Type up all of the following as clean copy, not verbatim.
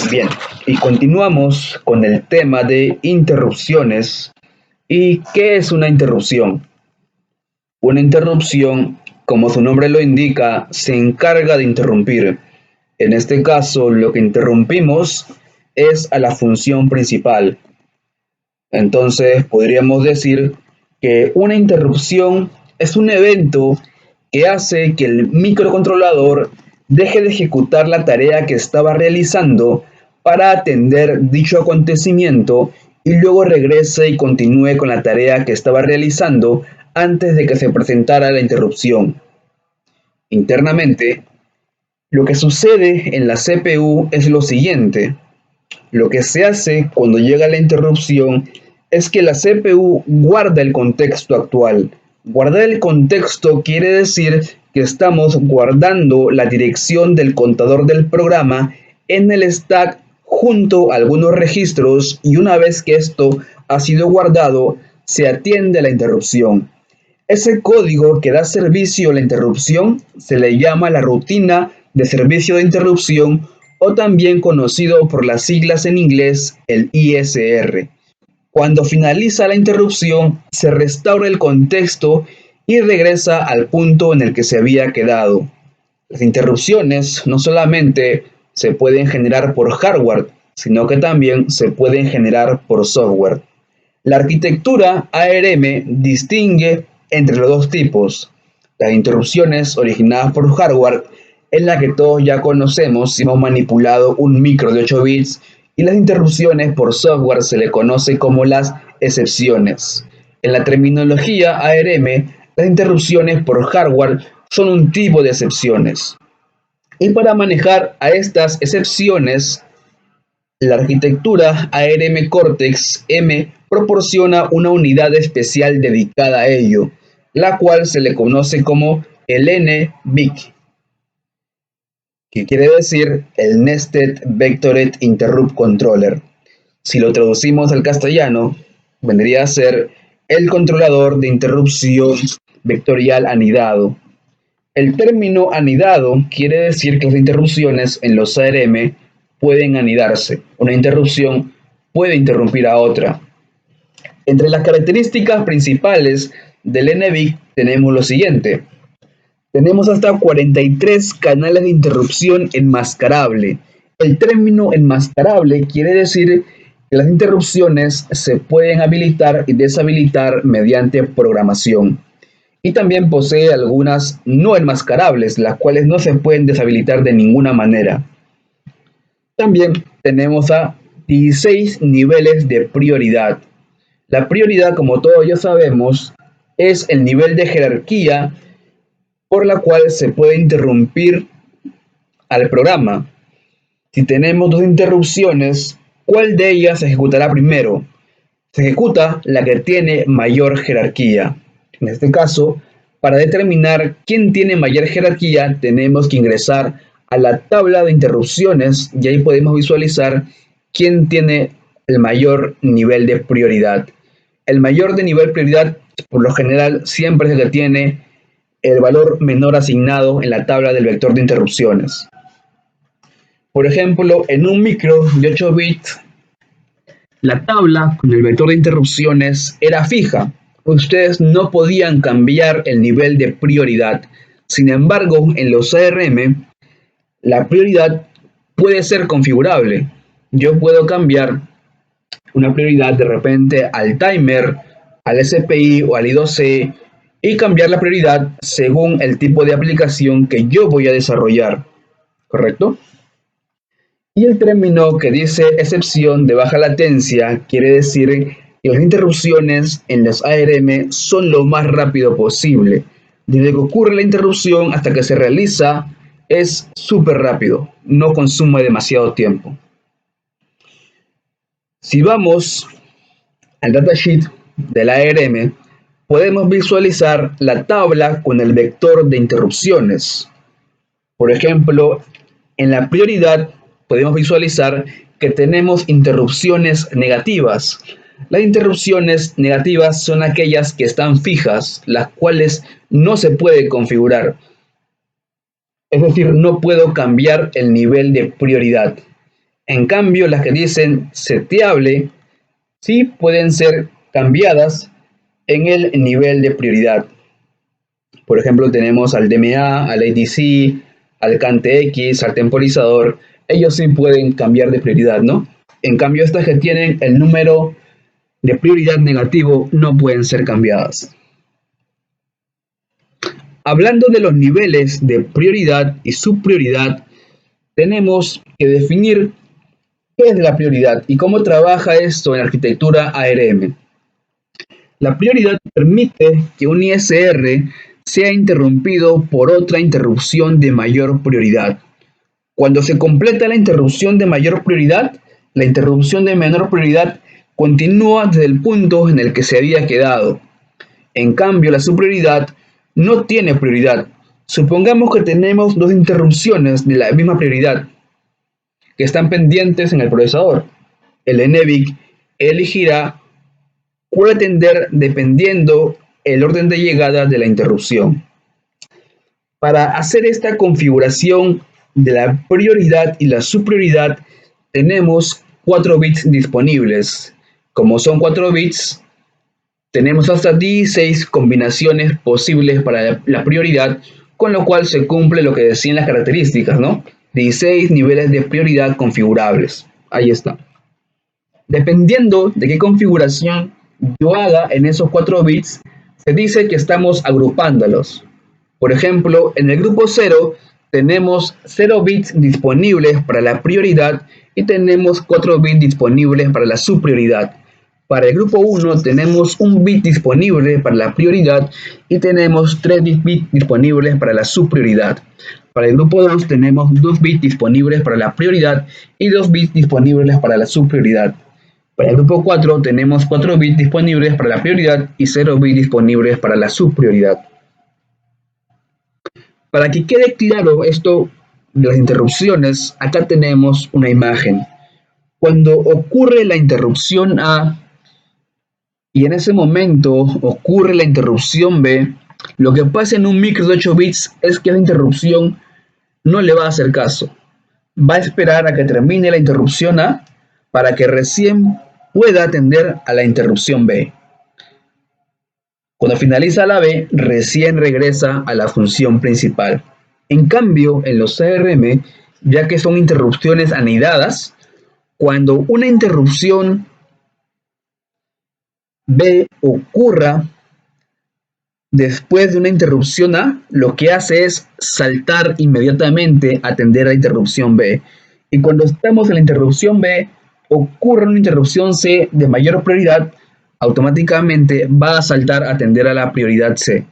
Bien, y continuamos con el tema de interrupciones. ¿Y qué es una interrupción? Una interrupción, como su nombre lo indica, se encarga de interrumpir. En este caso, lo que interrumpimos es a la función principal. Entonces, podríamos decir que una interrupción es un evento que hace que el microcontrolador deje de ejecutar la tarea que estaba realizando para atender dicho acontecimiento y luego regrese y continúe con la tarea que estaba realizando antes de que se presentara la interrupción. Internamente, lo que sucede en la CPU es lo siguiente. Lo que se hace cuando llega la interrupción es que la CPU guarda el contexto actual. Guardar el contexto quiere decir que estamos guardando la dirección del contador del programa en el stack junto a algunos registros, y una vez que esto ha sido guardado, se atiende a la interrupción. Ese código que da servicio a la interrupción se le llama la rutina de servicio de interrupción, o también conocido por las siglas en inglés, el ISR. Cuando finaliza la interrupción, se restaura el contexto y regresa al punto en el que se había quedado. Las interrupciones no solamente se pueden generar por hardware, sino que también se pueden generar por software. La arquitectura ARM distingue entre los dos tipos: las interrupciones originadas por hardware, en la que todos ya conocemos si hemos manipulado un micro de 8 bits, y las interrupciones por software se le conoce como las excepciones. En la terminología ARM, las interrupciones por hardware son un tipo de excepciones. Y para manejar a estas excepciones, la arquitectura ARM Cortex-M proporciona una unidad especial dedicada a ello, la cual se le conoce como el NVIC, que quiere decir el Nested Vectored Interrupt Controller. Si lo traducimos al castellano, vendría a ser el controlador de interrupción vectorial anidado. El término anidado quiere decir que las interrupciones en los ARM pueden anidarse. Una interrupción puede interrumpir a otra. Entre las características principales del NVIC tenemos lo siguiente. Tenemos hasta 43 canales de interrupción enmascarable. El término enmascarable quiere decir que las interrupciones se pueden habilitar y deshabilitar mediante programación. Y también posee algunas no enmascarables, las cuales no se pueden deshabilitar de ninguna manera. También tenemos a 16 niveles de prioridad. La prioridad, como todos ya sabemos, es el nivel de jerarquía por la cual se puede interrumpir al programa. Si tenemos dos interrupciones, ¿cuál de ellas se ejecutará primero? Se ejecuta la que tiene mayor jerarquía. En este caso, para determinar quién tiene mayor jerarquía, tenemos que ingresar a la tabla de interrupciones y ahí podemos visualizar quién tiene el mayor nivel de prioridad. El mayor de nivel de prioridad, por lo general, siempre es el que tiene el valor menor asignado en la tabla del vector de interrupciones. Por ejemplo, en un micro de 8 bits, la tabla con el vector de interrupciones era fija. Ustedes no podían cambiar el nivel de prioridad. Sin embargo, en los ARM, la prioridad puede ser configurable. Yo puedo cambiar una prioridad de repente al timer, al SPI o al I2C, y cambiar la prioridad según el tipo de aplicación que yo voy a desarrollar, ¿correcto? Y el término que dice excepción de baja latencia quiere decir que las interrupciones en los ARM son lo más rápido posible. Desde que ocurre la interrupción hasta que se realiza es súper rápido, no consume demasiado tiempo. Si vamos al datasheet del ARM, podemos visualizar la tabla con el vector de interrupciones. Por ejemplo, en la prioridad podemos visualizar que tenemos interrupciones negativas. Las interrupciones negativas son aquellas que están fijas, las cuales no se puede configurar. Es decir, no puedo cambiar el nivel de prioridad. En cambio, las que dicen seteable sí pueden ser cambiadas en el nivel de prioridad. Por ejemplo, tenemos al DMA, al ADC, al CanTX, al temporizador. Ellos sí pueden cambiar de prioridad, ¿no? En cambio, estas que tienen el número de prioridad negativo no pueden ser cambiadas. Hablando de los niveles de prioridad y subprioridad, tenemos que definir qué es la prioridad y cómo trabaja esto en la arquitectura ARM. La prioridad permite que un ISR sea interrumpido por otra interrupción de mayor prioridad. Cuando se completa la interrupción de mayor prioridad, la interrupción de menor prioridad continúa desde el punto en el que se había quedado. En cambio, la subprioridad no tiene prioridad. Supongamos que tenemos dos interrupciones de la misma prioridad que están pendientes en el procesador. El NVIC elegirá cuál atender dependiendo el orden de llegada de la interrupción. Para hacer esta configuración de la prioridad y la subprioridad, tenemos 4 bits disponibles. Como son 4 bits, tenemos hasta 16 combinaciones posibles para la prioridad, con lo cual se cumple lo que decían las características, ¿no? 16 niveles de prioridad configurables. Ahí está. Dependiendo de qué configuración yo haga en esos 4 bits, se dice que estamos agrupándolos. Por ejemplo, en el grupo 0 tenemos 0 bits disponibles para la prioridad y tenemos 4 bits disponibles para la subprioridad. Para el grupo 1 tenemos 1 bit disponible para la prioridad y tenemos 3 bits disponibles para la subprioridad. Para el grupo 2 tenemos 2 bits disponibles para la prioridad y 2 bits disponibles para la subprioridad. Para el grupo 4 tenemos 4 bits disponibles para la prioridad y 0 bits disponibles para la subprioridad. Para que quede claro esto de las interrupciones, acá tenemos una imagen. Cuando ocurre la interrupción A y en ese momento ocurre la interrupción B, lo que pasa en un micro de 8 bits es que la interrupción no le va a hacer caso. Va a esperar a que termine la interrupción A para que recién pueda atender a la interrupción B. Cuando finaliza la B, recién regresa a la función principal. En cambio, en los ARM, ya que son interrupciones anidadas, cuando una interrupción B ocurra después de una interrupción A, lo que hace es saltar inmediatamente a atender a la interrupción B. Y cuando estamos en la interrupción B, ocurre una interrupción C de mayor prioridad, automáticamente va a saltar a atender a la prioridad C.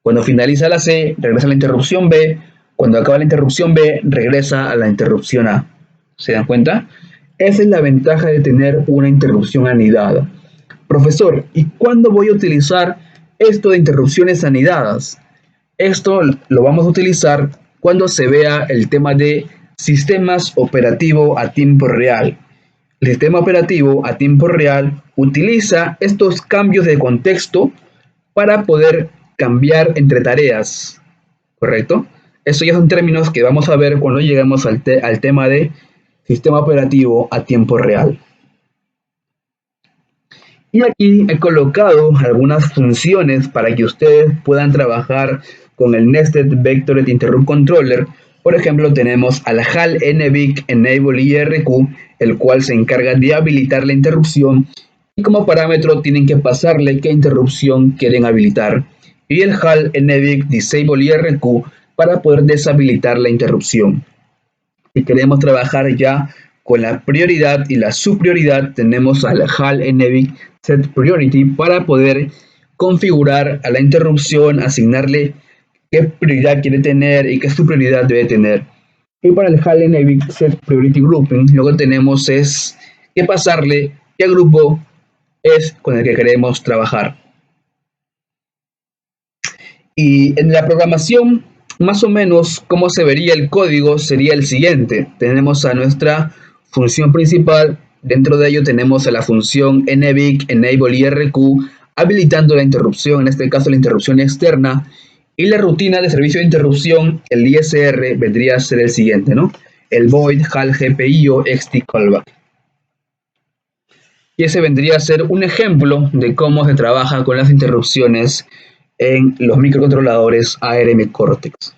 Cuando finaliza la C, regresa a la interrupción B. Cuando acaba la interrupción B, regresa a la interrupción A. ¿Se dan cuenta? Esa es la ventaja de tener una interrupción anidada. Profesor, ¿y cuándo voy a utilizar esto de interrupciones anidadas? Esto lo vamos a utilizar cuando se vea el tema de sistemas operativos a tiempo real. El sistema operativo a tiempo real utiliza estos cambios de contexto para poder cambiar entre tareas, ¿correcto? Eso ya son términos que vamos a ver cuando lleguemos al tema de sistema operativo a tiempo real. Y aquí he colocado algunas funciones para que ustedes puedan trabajar con el Nested Vectored Interrupt Controller. Por ejemplo, tenemos al HAL NVIC Enable IRQ, el cual se encarga de habilitar la interrupción y como parámetro tienen que pasarle qué interrupción quieren habilitar. Y el HAL NVIC Disable IRQ para poder deshabilitar la interrupción. Si queremos trabajar ya con la prioridad y la subprioridad, tenemos al HAL NVIC Set Priority para poder configurar a la interrupción, asignarle qué prioridad quiere tener y qué subprioridad debe tener. Y para el HAL NVIC Set Priority Grouping, lo que tenemos es que pasarle qué grupo es con el que queremos trabajar. Y en la programación, más o menos, cómo se vería el código sería el siguiente. Tenemos a nuestra función principal. Dentro de ello tenemos a la función NVIC Enable IRQ habilitando la interrupción, en este caso la interrupción externa, y la rutina de servicio de interrupción, el ISR, vendría a ser el siguiente, ¿no? el void HAL GPIO XT callback. Y ese vendría a ser un ejemplo de cómo se trabaja con las interrupciones en los microcontroladores ARM Cortex.